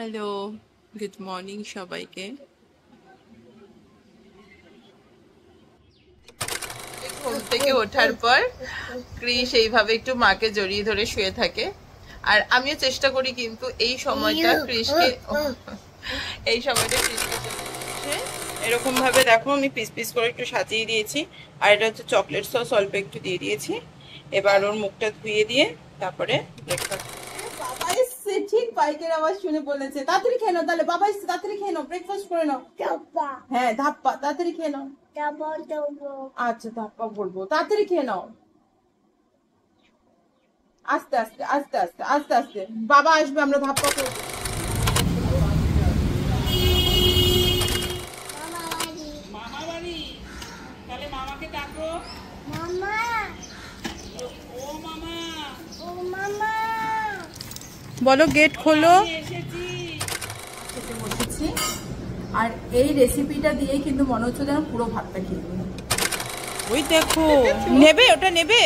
Hello, good morning সবাইকে। ঘুম থেকে ওঠার পর ক্রিস এইভাবে একটু মাকে জড়িয়ে ধরে শুয়ে থাকে, আর আমিও চেষ্টা করি কিন্তু এই সময়টা ক্রিসকে এরকম ভাবে দেখো আমি পিস পিস করে একটু সাজিয়ে দিয়েছি, আর এটা হচ্ছে চকলেট সস অল্প একটু দিয়ে দিয়েছি। এবার ওর মুখটা ধুয়ে দিয়ে তারপরে ব্রেকফাস্ট। বাবা এসছে, ঠিক বাইকের আওয়াজ শুনে বলেছে তাড়াতাড়ি খেয়ে নাও, তাহলে বাবা এসছে তাড়াতাড়ি খেয়ে নাও, ব্রেকফাস্ট করে নাও। হ্যাঁ ধাপ্পা, তাড়াতাড়ি খেয়ে নাও। আচ্ছা ধাপ্পা বলবো, তাড়াতাড়ি খেয়ে নাও। আস্তে আস্তে আস্তে আস্তে আস্তে আস্তে, বাবা আসবে আমরা ধাপ্পা করবো। মামা বাড়ি, তাহলে মামাকে ডাকো। মামা, ও মামা, ও মামা বলো গেট খোলো। খেতে বসেছি, আর এই রেসিপিটা দিয়ে কিন্তু মনে হচ্ছে যেন পুরো ভাতটা খেয়ে নেব। ওই দেখো, নেবে ওটা নেবে,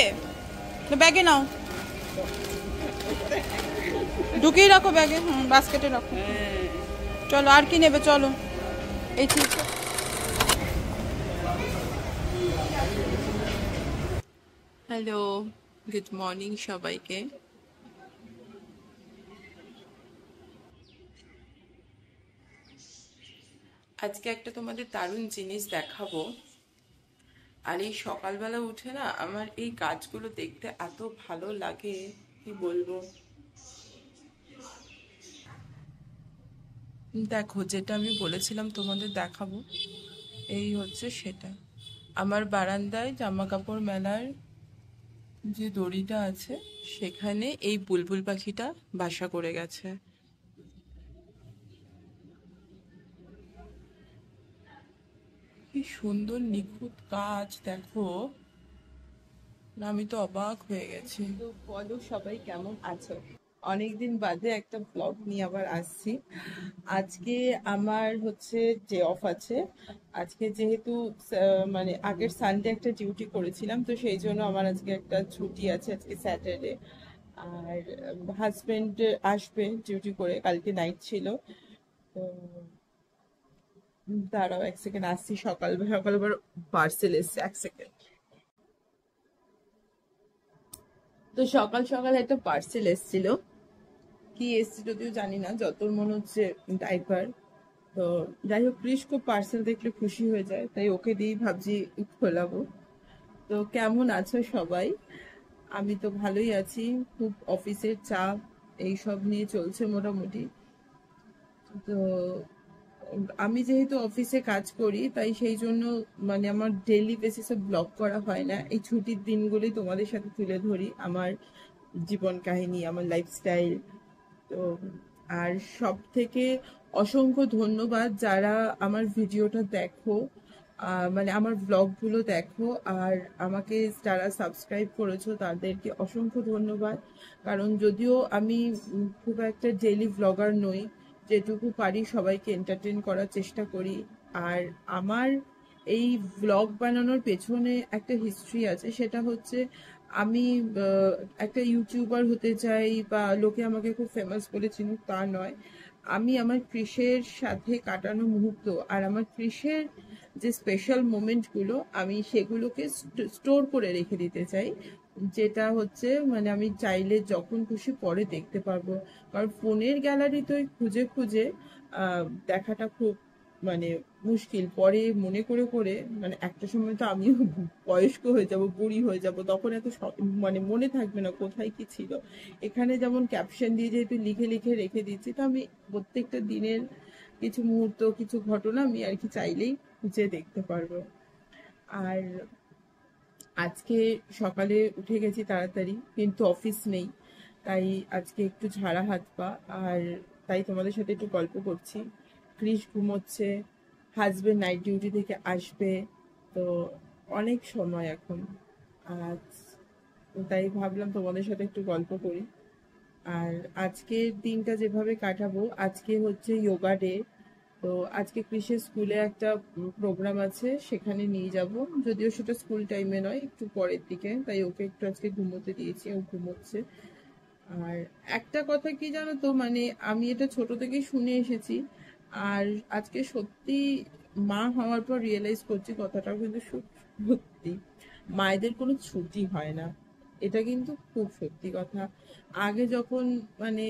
ব্যাগে নাও, ঢুকিয়ে রাখো ব্যাগে, বাস্কেটে রাখো। চলো আর কি নেবে, চলো এই ঠিক। হ্যালো, গুড মর্নিং সবাইকে। আজকে একটা তোমাদের দারুণ জিনিস দেখাবো। আর এই সকালবেলা উঠে না আমার এই গাছগুলো দেখতে এত ভালো লাগে, কি বলবো। দেখো, যেটা আমি বলেছিলাম তোমাদের দেখাবো, এই হচ্ছে সেটা। আমার বারান্দায় জামা কাপড় মেলার যে দড়িটা আছে সেখানে এই বুলবুল পাখিটা বাসা করে গেছে। কি সুন্দর নিখুঁত কাজ দেখো, আমি তো অবাক হয়ে গেছি। তো বলো সবাই কেমন আছো? অনেকদিন বাদে একটা ব্লগ নিয়ে আবার আসছি। আজকে আমার হচ্ছে যে অফ আছে। আজকে যেহেতু মানে আগের সানডে একটা ডিউটি করেছিলাম, তো সেই জন্য আমার আজকে একটা ছুটি আছে, আজকে স্যাটারডে। আর হাজবেন্ড আসবে ডিউটি করে, কালকে নাইট ছিল। তো দাঁড়াও এক সেকেন্ড, আসছি। সকাল সকাল আবার পার্সেল এসছে, এক সেকেন্ড। তো সকাল সকাল একটা পার্সেল এসেছিল, কি এসছে যদিও জানি না, যতর মনে হচ্ছে ডাইপার। তো যাই হোক, ক্রিস খুব পার্সেল দেখলে খুশি হয়ে যায়, তাই ওকে দিয়েই ভাবছি খোলাবো। তো কেমন আছো সবাই? আমি তো ভালোই আছি, খুব অফিসের চাপ এইসব নিয়ে চলছে মোটামুটি। তো আমি যেহেতু অফিসে কাজ করি, তাই সেই জন্য মানে আমার ডেইলি বেসিসে ব্লগ করা হয় না। এই ছুটির দিনগুলি তোমাদের সাথে তুলে ধরি আমার জীবন কাহিনী, আমার লাইফস্টাইল। তো আর সব থেকে অসংখ্য ধন্যবাদ যারা আমার ভিডিওটা দেখো, মানে আমার ব্লগগুলো দেখো, আর আমাকে যারা সাবস্ক্রাইব করেছো তাদেরকে অসংখ্য ধন্যবাদ। কারণ যদিও আমি খুব একটা ডেইলি ব্লগার নই, যেটুকু পারি সবাইকে এন্টারটেন করার চেষ্টা করি। আর আমার এই ব্লগ বানানোর পেছনে একটা হিস্ট্রি আছে, সেটা হচ্ছে আমি একটা ইউটিউবার হতে চাই বা লোকে আমাকে খুব ফেমাস বলে চিনুক তা নয়। আমি আমার ক্রিসের সাথে কাটানো মুহূর্ত আর আমার ক্রিসের যে স্পেশাল মোমেন্টগুলো, আমি সেগুলোকে স্টোর করে রেখে দিতে চাই। যেটা হচ্ছে মানে আমি চাইলে যখন খুশি পরে দেখতে পারবো। কারণ ফোনের গ্যালারিতে খুঁজে খুঁজে দেখাটা খুব মানে মুশকিল। পরে মনে করে করে মানে একটা সময় তো আমিও বয়স্ক হয়ে যাব, বুড়ি হয়ে যাব, তখন এত মানে মনে থাকবে না কোথায় কি ছিল। এখানে যেমন ক্যাপশন দিয়ে যেহেতু লিখে লিখে রেখে দিচ্ছি, তো আমি প্রত্যেকটা দিনের কিছু মুহূর্ত, কিছু ঘটনা আমি আর কি চাইলেই খুঁজে দেখতে পারবো। আর আজকে সকালে উঠে গেছি তাড়াতাড়ি, কিন্তু অফিস নেই, তাই আজকে একটু ঝাড়া হাত পা। আর তাই তোমাদের সাথে একটু গল্প করছি। ক্রিস ঘুমোচ্ছে, হাজবেন্ড নাইট ডিউটি থেকে আসবে, তো অনেক সময় এখন। আজ তাই ভাবলাম তোমাদের সাথে একটু গল্প করি। আর আজকের দিনটা যেভাবে কাটাবো, আজকে হচ্ছে যোগা ডে। তো আজকে কৃষি স্কুলে একটা প্রোগ্রাম আছে, সেখানে নিয়ে যাব। যদিও সেটা স্কুল টাইমে নয়, একটু পরের দিকে, তাই ওকে একটু আজকে ঘুমোতে দিয়েছি, ও ঘুমোচ্ছে। আর একটা কথা কি জানো তো, মানে আমি এটা ছোট থেকেই শুনে এসেছি, আর আজকে সত্যি মা হওয়ার পর রিয়েলাইজ করছি কথাটাও কিন্তু সত্যি, মায়েদের কোনো ছুটি হয় না। এটা কিন্তু খুব সত্যি কথা। আগে যখন মানে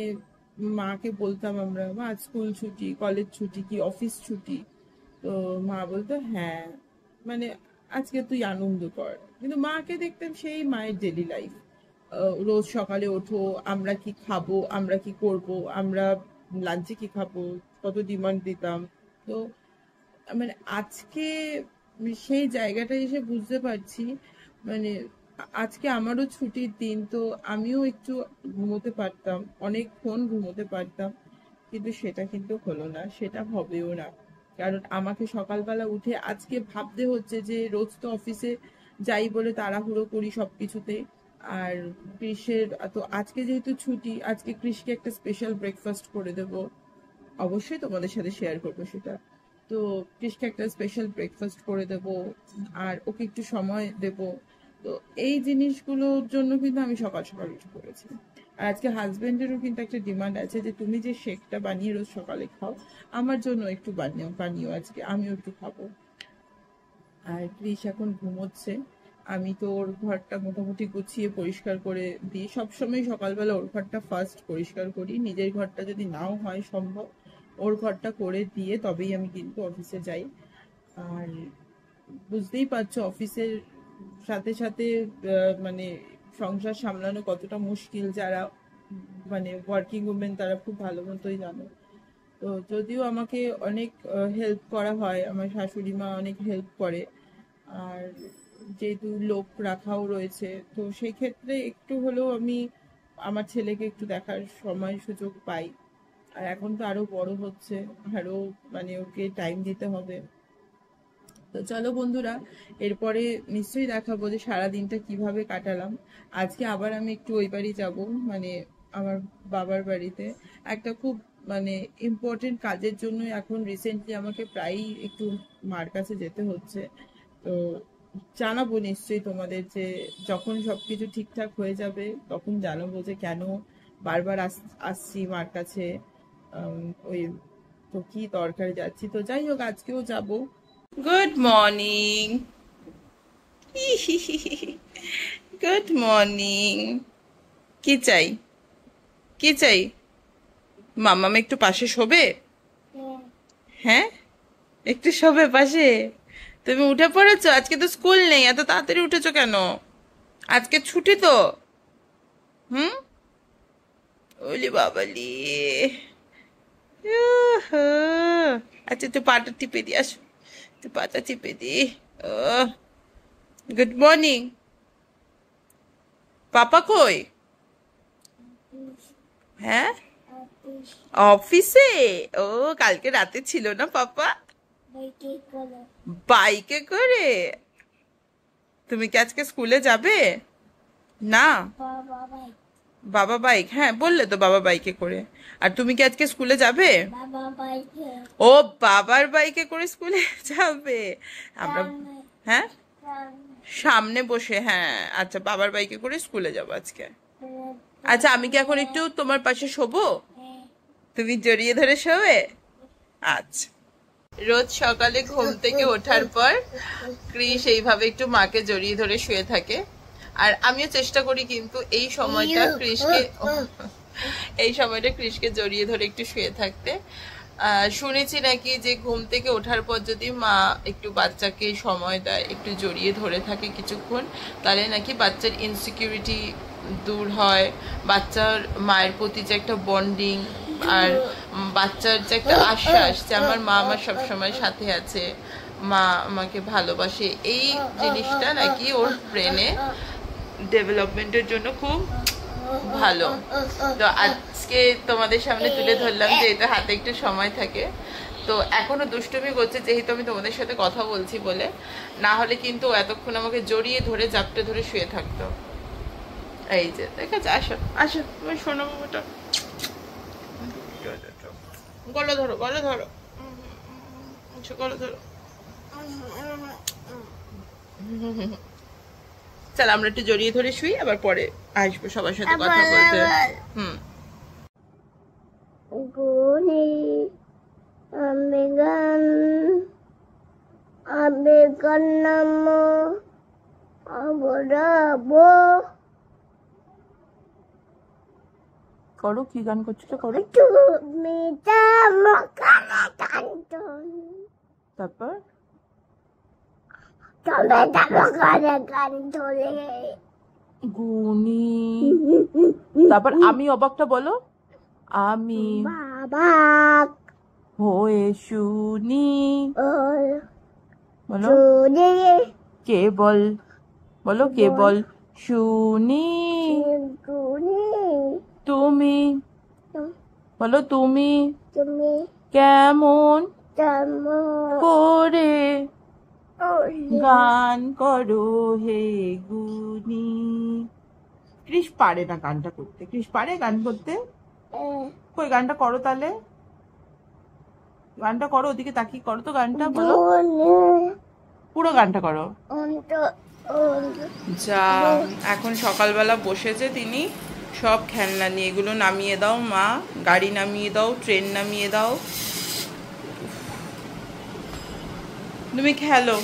মাকে বলতাম আমরা, মা আজ স্কুল ছুটি, কলেজ ছুটি, কি অফিস ছুটি, তো মা বলতো হ্যাঁ, মানে আজকে তুই আনন্দ কর। কিন্তু মাকে দেখতাম সেই মায়ের ডেলি লাইফ, রোজ সকালে ওঠো, আমরা কি খাবো, আমরা কি করব, আমরা লাঞ্চে কি খাবো, কত ডিমান্ড দিতাম। তো মানে আজকে সেই জায়গাটা এসে বুঝতে পারছি, মানে আজকে আমারও ছুটির দিন, তো আমিও একটু ঘুমোতে পারতাম, অনেকক্ষণ ঘুমোতে পারতাম, কিন্তু সেটা কিন্তু হলো না, সেটা হবেও না। কারণ আমাকে সকালবেলা উঠে আজকে ভাবতে হচ্ছে যে রোজ তো অফিসে যাই বলে তাড়াহুড়ো করি সবকিছুতে। আর ক্রিসের তো আজকে যেহেতু ছুটি, আজকে ক্রিসকে একটা স্পেশাল ব্রেকফাস্ট করে দেবো, অবশ্যই তোমাদের সাথে শেয়ার করবো সেটা। তো ক্রিসকে একটা স্পেশাল ব্রেকফাস্ট করে দেব, আর ওকে একটু সময় দেব। তো এই জিনিসগুলোর জন্য কিন্তু আমি সকাল সকাল উঠে পড়েছি। আর আজকে হাজবেন্ডেরও কিন্তু একটা ডিমান্ড আছে যে তুমি যে শেকটা বানিয়ে রোজ সকালে খাও, আমার জন্য একটু বানিও বানিও, আজকে আমিও একটু খাবো। আর ক্রিস এখন ঘুমোচ্ছে। আমি তো ওর ঘরটা মোটামুটি গুছিয়ে পরিষ্কার করে দিই, সবসময় সকালবেলা ওর ঘরটা ফার্স্ট পরিষ্কার করি, নিজের ঘরটা যদি নাও হয় সম্ভব ওর ঘরটা করে দিয়ে তবেই আমি কিন্তু অফিসে যাই। আর বুঝতেই পারছো অফিসের সাথে সাথে মানে সংসার সামলানো কতটা মুশকিল, যারা মানে ওয়ার্কিং উমেন তারা খুব ভালো মতোই জানো। তো যদিও আমাকে অনেক হেল্প করা হয়, আমার শাশুড়ি মা অনেক হেল্প করে, আর যেহেতু লোক রাখাও রয়েছে, তো সেই ক্ষেত্রে একটু হলেও আমি আমার ছেলেকে একটু দেখার সময় সুযোগ পাই। আর এখন তো আরো বড় হচ্ছে, আরো মানে ওকে টাইম দিতে হবে। তো চলো বন্ধুরা, এরপরে নিশ্চয়ই দেখাবো যে সারা দিনটা কিভাবে কাটালাম। আজকে আবার আমি একটু ওই বাড়ি যাব, মানে আমার বাবার বাড়িতে একটা খুব মানে ইম্পর্টেন্ট কাজের জন্য। এখন রিসেন্টলি আমাকে প্রায়ই একটু মার কাছে যেতে হচ্ছে। তো জানাবো নিশ্চয়ই তোমাদের, যে যখন সবকিছু ঠিকঠাক হয়ে যাবে তখন জানাবো যে কেন বারবার আসছি মার কাছে। ওই তো কি দরকারে যাচ্ছি, তো যাই হোক আজকেও যাব। Good morning. Good morning. কি চাই, কি চাই? মাম্মাম একটু পাশে শোবে? হ্যাঁ, একটু শোবে পাশে। তুমি উঠে পড়েছো? আজকে তো স্কুল নেই, এত তাড়াতাড়ি উঠেছো কেন? আজকে ছুটি তো। হুম। ওলি বাবালি। উহু। আচ্ছা, তুই পাটা টিপে দি, আসো, তুই পাটা টিপে দি। Good morning. পাপা কই? হ্যাঁ, অফিসে। ও, কালকে রাতে ছিল না পাপা? বাইকে করে? তুমি কি আজকে স্কুলে যাবে? না, বাবা বাইক, হ্যাঁ বললে তো বাবা বাইকে করে। আর তুমি কি আজকে স্কুলে যাবে? ও, বাবার বাইকে করে স্কুলে যাবে। আমরা, হ্যাঁ, সামনে বসে, হ্যাঁ আচ্ছা, বাবার বাইকে করে স্কুলে যাবো আজকে। আচ্ছা, আমি কি এখন একটু তোমার পাশে শোবো? তুমি জড়িয়ে ধরে শোবে? আচ্ছা। রোজ সকালে ঘুম থেকে ওঠার পর ক্রিস এইভাবে একটু মাকে জড়িয়ে ধরে শুয়ে থাকে। আর আমিও চেষ্টা করি কিন্তু এই সময়টা ক্রিসকে জড়িয়ে ধরে একটু শুয়ে থাকতে। শুনেছি নাকি যে ঘুম থেকে ওঠার পর যদি মা একটু বাচ্চাকে সময় দেয়, একটু জড়িয়ে ধরে থাকে কিছুক্ষণ, তাহলে নাকি বাচ্চার ইনসিকিউরিটি দূর হয়, বাচ্চার মায়ের প্রতি যে একটা বন্ডিং, আর বাচ্চার যে একটা আশ্বাস যে আমার মা আমার সবসময় সাথে আছে, মা আমাকে ভালোবাসে, এই জিনিসটা নাকি ওর ব্রেনে ডেভেলপমেন্টের জন্য খুব ভালো। তো আজকে তোমাদের সামনে তুলে ধরলাম যে এটা হাতে একটু সময় থাকে। তো এখনো দুষ্টুমি করছে যেহেতু আমি তোমাদের সাথে কথা বলছি বলে, না হলে কিন্তু এতক্ষণ আমাকে জড়িয়ে ধরে জাপটে ধরে শুয়ে থাকতো। এই যে দেখেছো, আসো আসো তুমি শোনো বাবাটা, গলা ধরো, গলা ধরো, গলা ধরো। চল আমরা একটু জড়িয়ে ধরে শুই, আবার পরে আসবো সবার সাথে কথা বলতে। হুম। করো, কি গান করছো তো করো। তারপর গুনি, তারপর আমি অবাকটা বলো। আমি হয়ে শুনি, বলো কেবল, বলো কেবল শুনি। তুমি বলো তুমি কেমন করে গান করো হে গুনি। কৃষ পারে না গানটা করতে। কৃষ পারে গান করতে? কই গানটা করো তাহলে, গানটা করো, ওদিকে তাকিয়ে করো তো গানটা, বলো পুরো গানটা করো। যা এখন সকালবেলা বসেছে তিনি সব খেলনা নিয়ে, এগুলো নামিয়ে দাও মা, গাড়ি নামিয়ে দাও, ট্রেন নামিয়ে দাও, তুমি খেলো।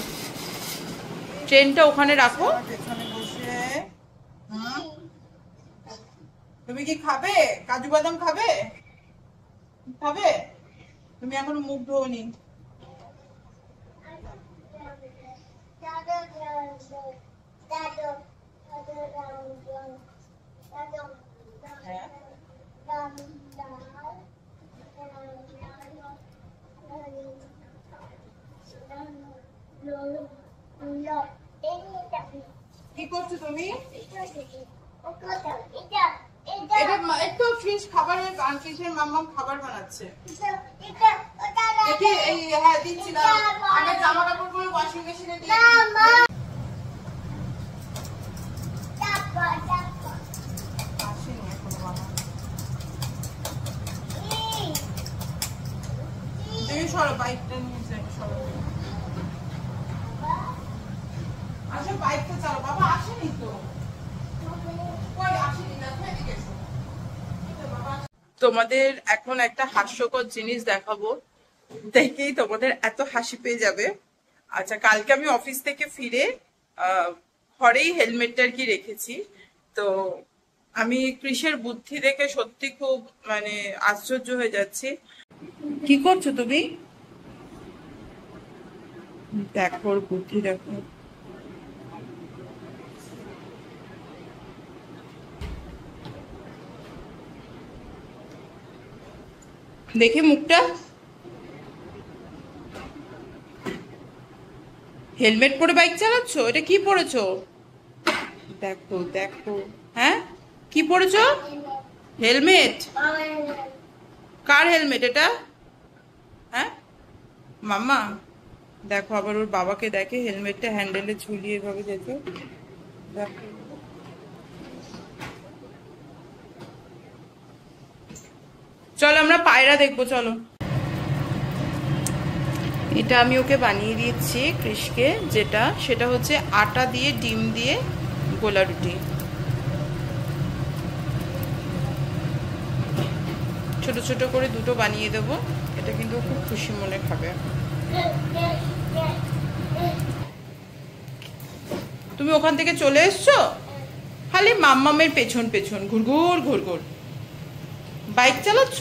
ট্রেনটা ওখানে রাখো। তুমি কি খাবে? কাজু বাদাম খাবে? খাবে? তুমি এখনো মুখ ধোনি। কি করছো তুমি? একটু ফিশ খাবারের ফিশের মাম্মাম খাবার বানাচ্ছে। হ্যাঁ দিচ্ছি না, আগে জামা কাপড় গুলো ওয়াশিং মেশিনে দিয়ে তুমি সরো, বাইকটা নিয়ে সরো। আচ্ছা বাইকটা চালাও, বাবা আসেনি তো, আসেনি না, এদিকে এসো। তোমাদের এখন একটা হাস্যকর জিনিস দেখাবো, দেখেই তোমাদের এত হাসি পেয়ে যাবে। আচ্ছা কালকে আমি অফিস থেকে ফিরে ঘরেই হেলমেটটা আর কি রেখেছি, তো আমি কৃষের বুদ্ধি দেখে সত্যি খুব মানে আশ্চর্য হয়ে যাচ্ছি। কি করছো তুমি? দেখো ওর বুদ্ধি দেখো। দেখে মুখটা, হেলমেট পরে বাইক চালাচ্ছ, এটা কি পরেছো? দেখো দেখো, হ্যাঁ কি পরেছো? হেলমেট? কার হেলমেট এটা? হ্যাঁ মাম্মা দেখো, আবার ওর বাবাকে দেখে হেলমেটটা হ্যান্ডেলে ঝুলিয়ে এভাবে দেখো। দেখো চলো আমরা পায়রা দেখবো, চলো। এটা আমি ওকে বানিয়ে দিচ্ছি কৃষকে, সেটা হচ্ছে আটা দিয়ে ডিম দিয়ে গোলা রুটি। ছোট ছোট করে দুটো বানিয়ে দেবো, এটা কিন্তু খুব খুশি মনে খাবে। তুমি ওখান থেকে চলে এসছো, খালি মাম্মামের পেছন পেছন ঘুরঘুর ঘুরঘুর বাইক চালাচ্ছ।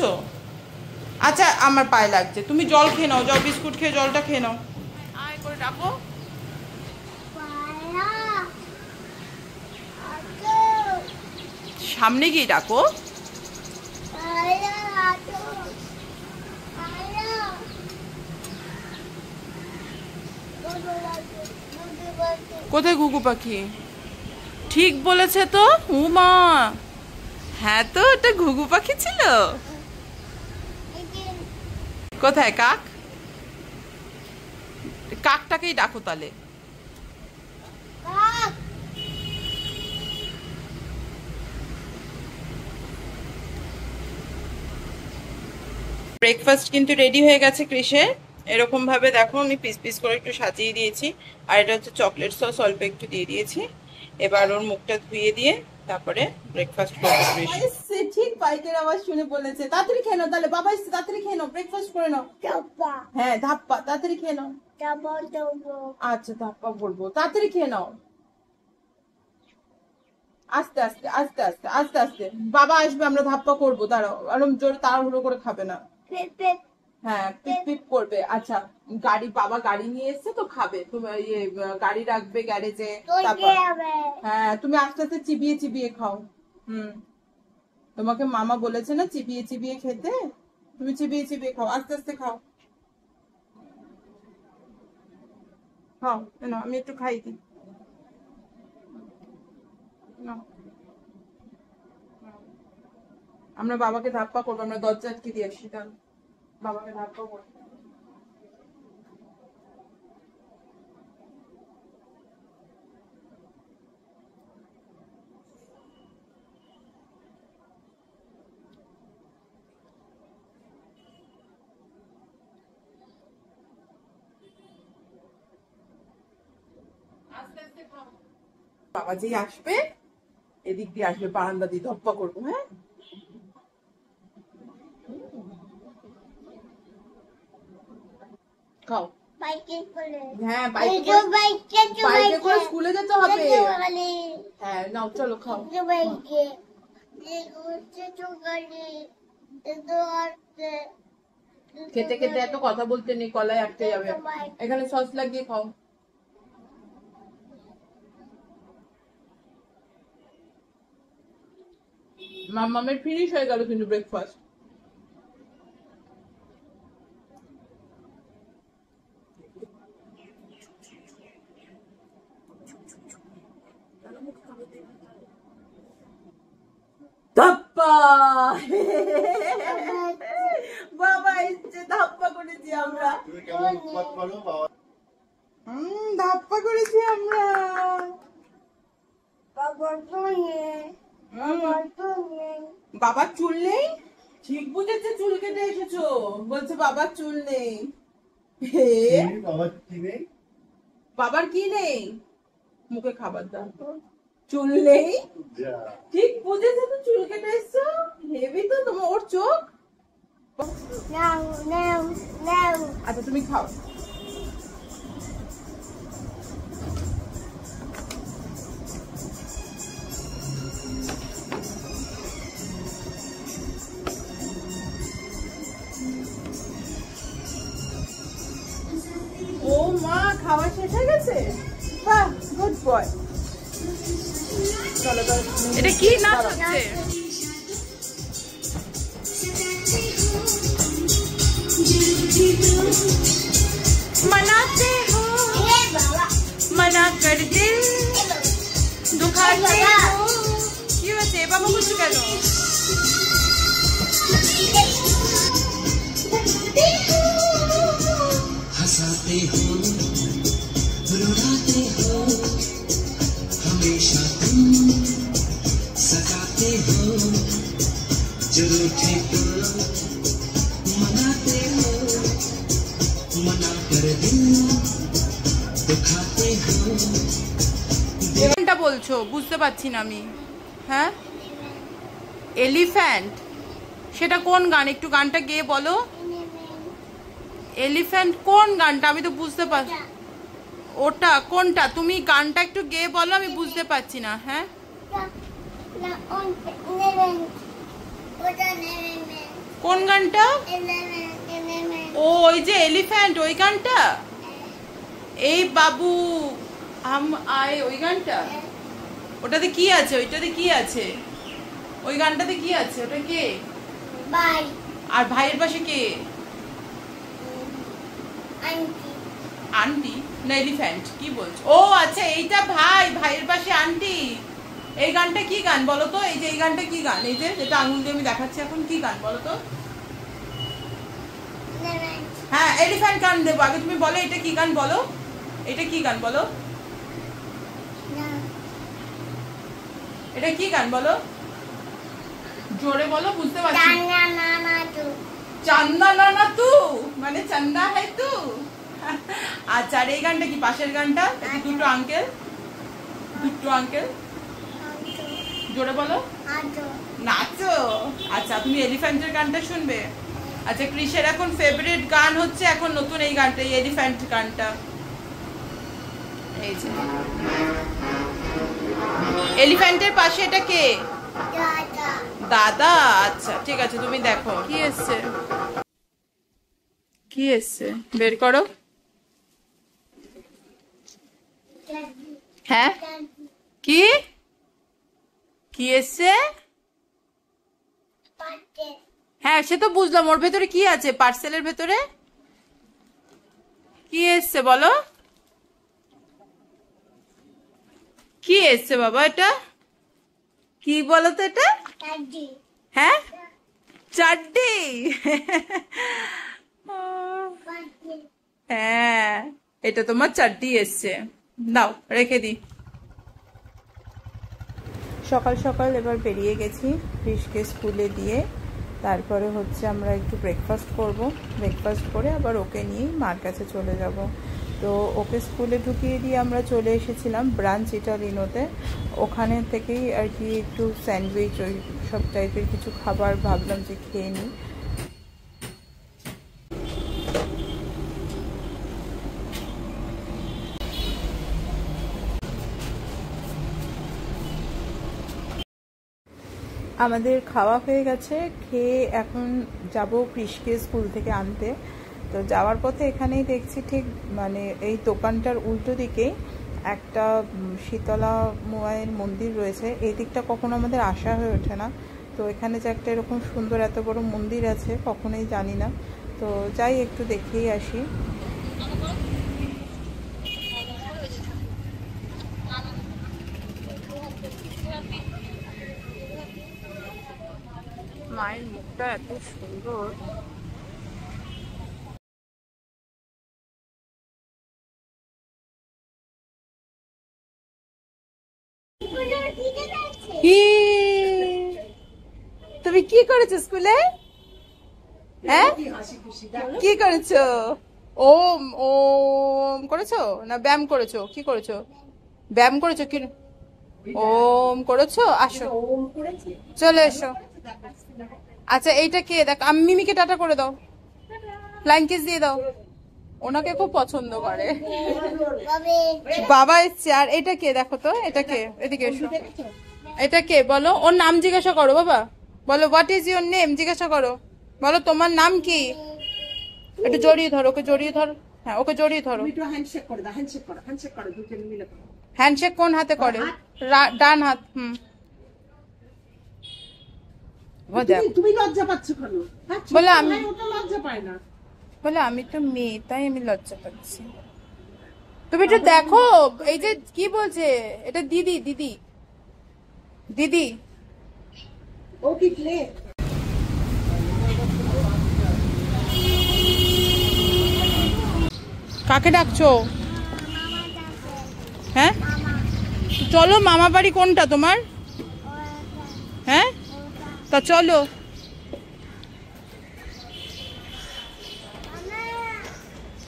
আচ্ছা আমার পায়ে লাগছে, তুমি জল খেয়ে নাও, জল বিস্কুট খেয়ে জলটা খেয়ে নাও। আয় করে ডাকো, সামনে গিয়ে ডাকো। কোথায় ঘুঘু পাখি? ঠিক বলেছে তো উমা, হ্যাঁ তো এটা ঘুঘু পাখি ছিল। কোথায় কাক? কাকটাকেই ডাকো তাহলে। ব্রেকফাস্ট কিন্তু রেডি হয়ে গেছে কৃষের, এরকম ভাবে দেখো আমি পিস পিস করে একটু সাজিয়ে দিয়েছি, আর এটা হচ্ছে চকলেট সস অল্প একটু দিয়ে দিয়েছি। এবার ওর মুখটা ধুয়ে দিয়ে তারপরে ব্রেকফাস্ট করবে। ঠিক বাইকের আওয়াজ শুনে বলেছে তাড়াতাড়ি খেয়ে নাও, তাহলে বাবা এসে তাড়াতাড়ি খেয়ে নাও, ব্রেকফাস্ট করে নাও। হ্যাঁ ধাপ্পা, তাড়াতাড়ি খেয়ে নাও। আচ্ছা ধাপ্পা বলবো, তাড়াতাড়ি খেয়ে নাও। আস্তে আস্তে আস্তে আস্তে আস্তে আস্তে, বাবা আসবে আমরা ধাপ্পা করবো, দাঁড়াও। আরম জোরে তাড়াহুড়ো করে খাবে না। হ্যাঁ পিপ পিপ করবে। আচ্ছা গাড়ি, বাবা গাড়ি নিয়ে এসছে তো খাবে, তুমি ইয়ে গাড়ি রাখবে গ্যারেজে, তারপর হ্যাঁ তুমি আস্তে আস্তে চিবিয়ে চিবিয়ে খাও। তোমাকে মামা বলেছে না চিবিয়ে চিবিয়ে খেতে, তুমি চিবিয়ে চিবিয়ে খাও, আস্তে আস্তে খাও। খাও না, আমি একটু খাই দিই। আমরা বাবাকে ধাপ্পা করবো, আমরা দরজা আটকে দিয়ে আসি, তাহলে বাবাকে ধাপ্পা করবো। বাবা যেই আসবে এদিক দিয়ে আসবে, বারান্দা দিয়ে ধাপ্পা করবো। হ্যাঁ খাও। হ্যাঁ বাইকে করে স্কুলে যেতে হবে। হ্যাঁ নাও চলো খাও। খেতে খেতে এত কথা বলতে নেই, কলায় আটকে যাবে। এখানে সস লাগিয়ে খাও। মামের ফিনিশ হয়ে গেল কিন্তু ব্রেকফাস্ট। ধাপ্পা বাবা এসছে, ধাপ্পা করেছি আমরা। ধাপ্পা করেছি আমরা। বাবার চুল নেই, ঠিক বুঝেছে, চুল কেটে এসেছো, বলছে বাবার চুল নেই। বাবার কি নেই, মুখে খাবার দাও, চুল নেই, ঠিক বুঝেছে তো, চুল কেটে এসছো। হেভি তো তোমার ওর চোখ। আচ্ছা তুমি খাও। ও মা খাওয়া শেষ হয়ে গেছে, বাহ গুড বয়। চলো এটা কি নাচ হচ্ছে? मनाते हो मना कर दिल दुखाते हो। কি হচ্ছে বাবা, বুঝছো কেন? हंसाते हो रुलाते हो हमेशा तुम सताते हो जो रूठे तो मनाते हो मना कर दिल दुखाते हो। কোনটা বলছো বুঝতে পারছি না আমি। হ্যাঁ এলিফ্যান্ট, সেটা কোন গান? একটু গানটা গেয়ে বলো। এলিফ্যান্ট কোন গানটা? আমি তো বুঝতে পারছি ওটা কোনটা, তুমি গানটা একটু গেয়ে বলো, আমি বুঝতে পারছি না। হ্যাঁ কোন গানটা? ও ওই যে এলিফ্যান্ট, ওই গানটা। এই বাবু হাম আয়ে, ওই গানটা। ওটাতে কি আছে? ওইটাতে কি আছে? ওই গানটাতে কি আছে? ওটা কে? ভাই। আর ভাইয়ের পাশে কে? আন্টি। আন্টি না এলিফ্যান্ট? কি বলছো? ও আচ্ছা এইটা ভাই, ভাইয়ের পাশে আন্টি। এই গানটা কি গান বলো তো? এই যে এই গানটা কি গান? এই যে যেটা আঙুল দিয়ে আমি দেখাচ্ছি এখন, কি গান বলো তো? হ্যাঁ এলিফ্যান্ট গান দেবো, আগে তুমি বলো এটা কি গান বলো, এটা কি গান বলো, এটা কি গান বলো, জোরে বলো, বুঝতে পারছি। চান্দা নানা তু মানে চান্দা হ্যায় তু। আচ্ছা আর এই গানটা কি? পাশের গানটা দুটো আঙ্কেল, দুটো আঙ্কেল জোরে বলো নাচো। আচ্ছা তুমি এলিফ্যান্টের গানটা শুনবে? আচ্ছা ক্রিসের এখন ফেভারিট গান হচ্ছে এখন নতুন এই গানটা, এই এলিফ্যান্ট গানটা। এই যে এলিফ্যান্টের পাশে এটা কে? দাদা। আচ্ছা ঠিক আছে তুমি দেখো কি এসছে, কি এসছে বের করো। হ্যাঁ কি কি এসছে? হ্যাঁ সে তো বুঝলাম, ওর ভেতরে কি আছে? পার্সেলের ভেতরে কি এসছে বলো? কি এসছে বাবা? এটা কি বলো তো? এটা হ্যাঁ চাড্ডি। হ্যাঁ এটা তোমার চাড্ডি এসছে, দাও রেখে দি। সকাল সকাল এবার বেরিয়ে গেছি ক্রিসকে স্কুলে দিয়ে, তারপরে হচ্ছে আমরা একটু ব্রেকফাস্ট করব, ব্রেকফাস্ট করে আবার ওকে নিয়েই মার কাছে চলে যাব। তো ওকে স্কুলে ঢুকিয়ে দিয়ে আমরা চলে এসেছিলাম ব্রাঞ্চ ইটালিনোতে, ওখানে থেকেই আর কি একটু স্যান্ডউইচ ওই সব টাইপের কিছু খাবার ভাবলাম যে খেয়ে নিই। আমাদের খাওয়া হয়ে গেছে, খেয়ে এখন যাব ক্রিসকে স্কুল থেকে আনতে। তো যাওয়ার পথে এখানেই দেখছি ঠিক মানে এই দোকানটার উল্টো দিকে একটা শীতলা মায়ের মন্দির রয়েছে। এই দিকটা কখনো আমাদের আসা হয়ে ওঠে না, তো এখানে যে একটা এরকম সুন্দর এত বড় মন্দির আছে কখনোই জানি না, তো যাই একটু দেখেই আসি। মায়ের মুখটা এত সুন্দর। তুমি কি করেছো স্কুলে? হ্যাঁ কি করেছো? ওম ওম করেছো না ব্যায়াম করেছো? কি করেছো? ব্যায়াম করেছো কি? ওম করেছো? আসো চলে এসো। আচ্ছা এইটা কে? দেখ আমি মিমিকে টাটা করে দাও, ফ্লাইং কিস দিয়ে দাও, ওনাকে খুব পছন্দ করে। বাবা এসছে। আর এটা কে দেখো তো, এটা কে? এদিকে এসো। এটা কে বলো? ওর নাম জিজ্ঞাসা করো বাবা, বলো হোয়াট ইজ ইউর নেম জিজ্ঞাসা করো, বলো তোমার নাম কি? একটু জড়িয়ে ধরো, ওকে জড়িয়ে ধরো। হ্যাঁ ওকে জড়িয়ে ধরো। হ্যান্ডশেক কোন হাতে করে? ডান হাত। তুমি লজ্জা পাচ্ছ কেন? বলে আমি লজ্জা পায় না, বলে আমি তো মেয়ে তাই আমি লজ্জা পাচ্ছি। তুমি একটু দেখো এই যে কি বলছে, এটা দিদি দিদি দিদি। ও কি প্লে? কাকে ডাকছো? হ্যাঁ চলো, মামা বাড়ি কোনটা তোমার? হ্যাঁ তা চলো।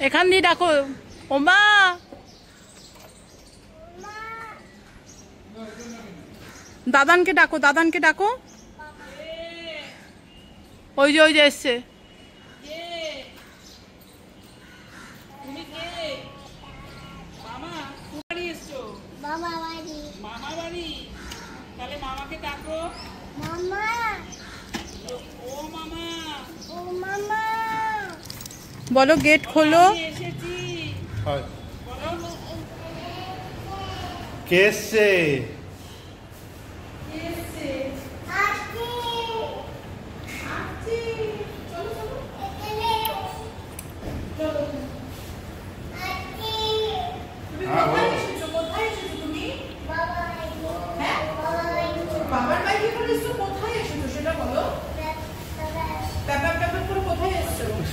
এখান দিয়ে ডাকো ওমা। দাদানকে ডাকো, দাদানকে ডাকো। ওই যে এসছে। মামা বাড়ি, তাহলে মামাকে ডাকো। মামা ও মামা, ও মামা বলো গেট খোলো। এসেছি বলো। কে এসছে?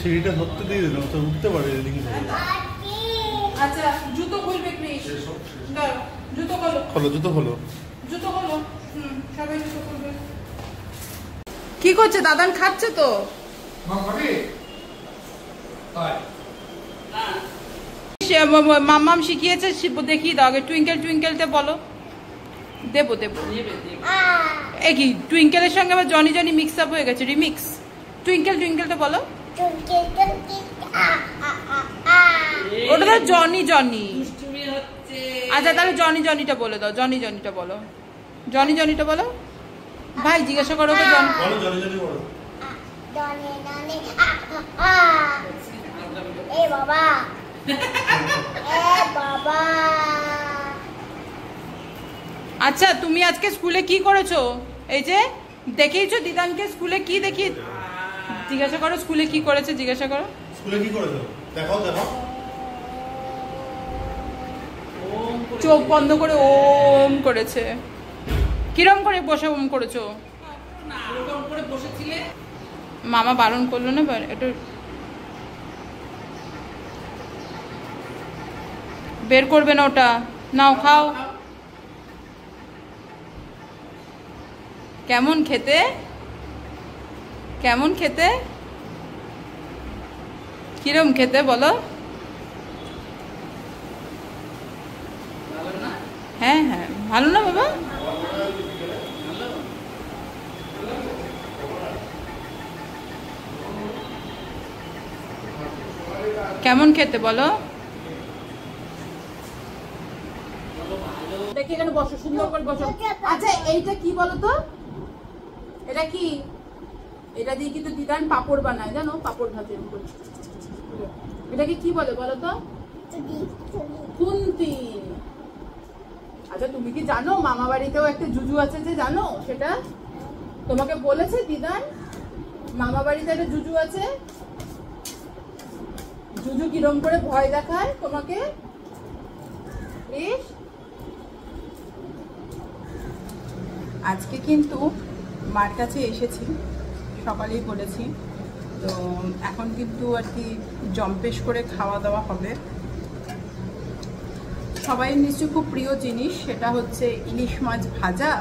সিঁড়িটা ধরতে দিয়ে দিল, তো উঠতে পারে। আচ্ছা জুতো খুলবে প্লিজ, জুতো খোলো। খোলো জুতো খোলো, জুতো খোলো। সবাই জুতো খুলবে। কি করছে? দাদান খাচ্ছে তো। মাম্মাম শিখিয়েছে, দেখিয়ে দাও আগে। টুইঙ্কেল টুইঙ্কেলতে বলো, দেবো দেবো। এ কি টুইঙ্কেলের সঙ্গে আবার জনি জনি মিক্স আপ হয়ে গেছে, রিমিক্স। টুইঙ্কেল টুইঙ্কেলটা বলো। ওটা তো জনি জনি। আচ্ছা তাহলে জনি জনিটা বলে দাও, জনি জনিটা বলো, জনি জনিটা বলো। ভাই জিজ্ঞাসা করো ওকে জনি জনি জনি বলো। এ বাবা এ বাবা। আচ্ছা তুমি আজকে স্কুলে কি করেছো? এই যে দেখিয়েছো দিদানকে স্কুলে কি দেখি, জিজ্ঞাসা করো স্কুলে কি করেছে, জিজ্ঞাসা করো স্কুলে কি করেছো দেখাও দেখাও। চোখ বন্ধ করে ওম করেছে। কিরম করে বসে ওম করেছো? মামা বারণ করলো না, এটা বের করবে না ওটা, নাও খাও। কেমন খেতে, কেমন খেতে, কিরম খেতে বলো। হ্যাঁ হ্যাঁ ভালো না বাবা? কেমন খেতে বলো। দেখি এখানে বসো, সুন্দর করে বসো। আচ্ছা এইটা কি বলো তো, এটা কি? এটা দিয়ে কিন্তু দিদান পাপড় বানায়, জানো, পাপড় ভাজে। এটাকে কি বলে বলো তো? খুন্তি। আচ্ছা তুমি কি জানো মামা বাড়িতেও একটা জুজু আছে, যে জানো সেটা তোমাকে বলেছে দিদান? মামা বাড়িতে একটা জুজু আছে। জুজু কিরম করে ভয় দেখায় তোমাকে? আজকে কিন্তু মার কাছে এসেছি, সকালেই বলেছি, তো এখন কিন্তু আর কি জম্পেশ করে খাওয়া দাওয়া হবে। সবাই নিশ্চয়ই খুব প্রিয় জিনিস, সেটা হচ্ছে ইলিশ মাছ ভাজা,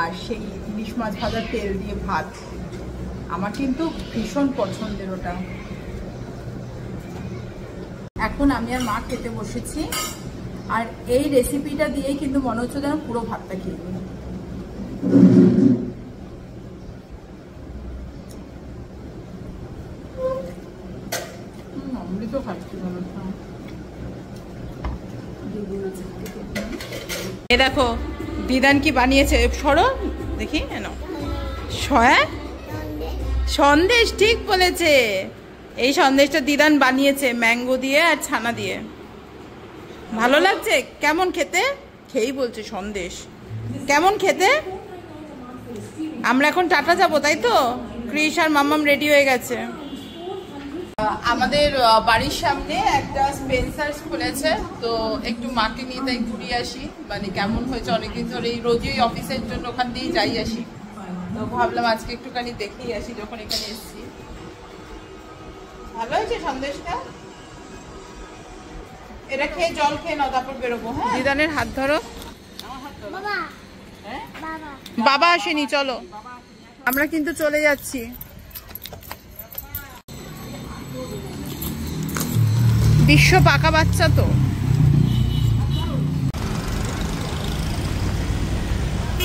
আর সেই ইলিশ মাছ ভাজা তেল দিয়ে ভাত। আমার কিন্তু ভীষণ পছন্দের ওটা। এখন আমি আর মা খেতে বসেছি, আর এই রেসিপিটা দিয়েই কিন্তু মনে হচ্ছে যেন পুরো ভাতটা খেয়ে নিই। অমৃত খাচ্ছি। এ দেখো দিদান কি বানিয়েছে, সরো দেখি। সন্দেশ, ঠিক বলেছে। এই সন্দেশটা দিদান বানিয়েছে ম্যাঙ্গো দিয়ে আর ছানা দিয়ে। ভালো লাগছে? কেমন খেতে? খেয়েই বলছে সন্দেশ কেমন খেতে। আমরা এখন টাটা যাবো, তাই তো? ক্রিশ আর মাম্মাম রেডি হয়ে গেছে। আমাদের বাড়ির সামনে একটা স্পেন্সার্স খুলেছে, তো একটু মাকে নিয়ে তাই ঘুরিয়ে আসি। মানে কেমন হয়েছে, অনেকদিন ধরে এই রোজই অফিসের জন্য ওখান দিয়েই যাই আসি, তো ভাবলাম আজকে একটুখানি দেখেই আসি যখন এখানে এসেছি। ভালো হয়েছে সন্দেশটা। এটা খেয়ে জল খেয়ে নাও, তারপর বেরোবো। হ্যাঁ দিদানের হাত ধরো। বাবা আসেনি, চলো আমরা কিন্তু চলে যাচ্ছি। বিশ্ব পাকা বাচ্চা তো।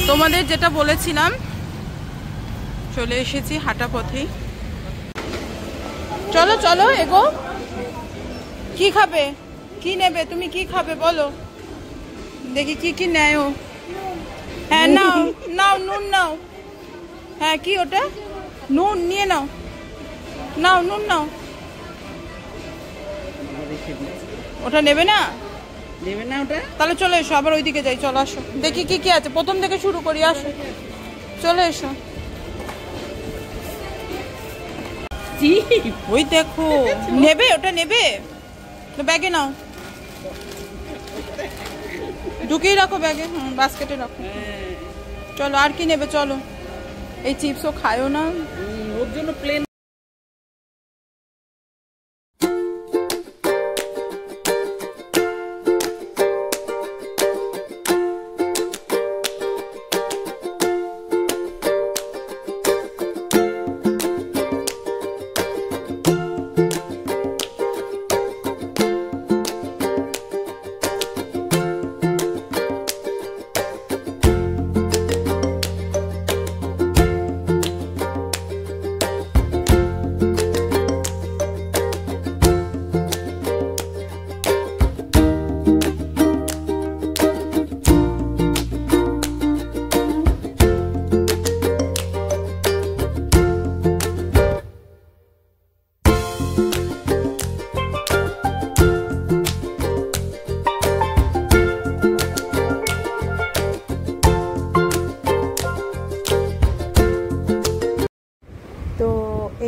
তোমাদের যেটা বলেছিলাম, চলে এসেছি হাঁটা পথেই। চলো চলো এগো। কি খাবে, কি নেবে তুমি, কি খাবে বলো দেখি কি কি নেয়। হ্যাঁ নাও নাও, নুন নাও। হ্যাঁ কি ওটা? নুন নিয়ে নাও, নাও নুন নাও। ওটা নেবে না? নেবে না ওটা? তাহলে চলে এসো, আবার ওইদিকে যাই। চলো আসো, দেখি কি কি আছে, প্রথম থেকে শুরু করি। আসো চলে এসো। ওই দেখো, নেবে ওটা, নেবে ব্যাগে নাও, ঢুকিয়ে রাখো ব্যাগে, বাস্কেটে রাখো। চলো আর কি নেবে, চলো। এই চিপসও খায়ও না, ওর জন্য প্লেন।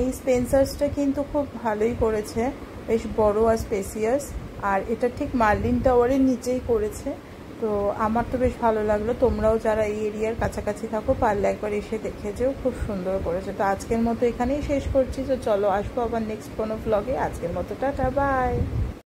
এই স্পেন্সার্সটা কিন্তু খুব ভালোই করেছে, বেশ বড় আর স্পেসিয়াস, আর এটা ঠিক মার্লিন টাওয়ারের নিচেই করেছে। তো আমার তো বেশ ভালো লাগলো, তোমরাও যারা এই এরিয়ার কাছাকাছি থাকো পারলে একবার এসে দেখে যেও, খুব সুন্দর করেছে। তো আজকের মতো এখানেই শেষ করছি, তো চলো আসবো আবার নেক্সট কোনো ব্লগে। আজকের মতো টাটা, বাই।